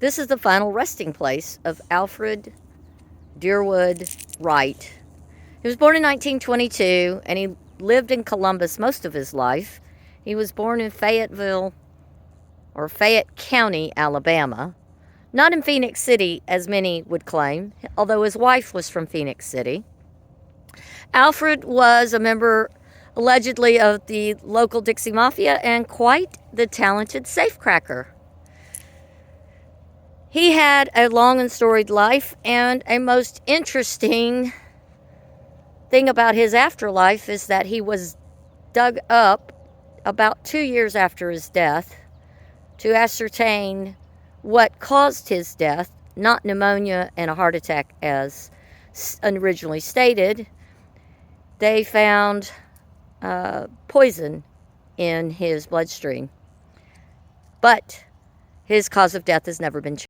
This is the final resting place of Alfred Dearwood Wright. He was born in 1922, and he lived in Columbus most of his life. He was born in Fayetteville, or Fayette County, Alabama. Not in Phoenix City, as many would claim, although his wife was from Phoenix City. Alfred was a member, allegedly, of the local Dixie Mafia and quite the talented safecracker. He had a long and storied life, and a most interesting thing about his afterlife is that he was dug up about 2 years after his death to ascertain what caused his death, not pneumonia and a heart attack as originally stated. They found poison in his bloodstream, but his cause of death has never been changed.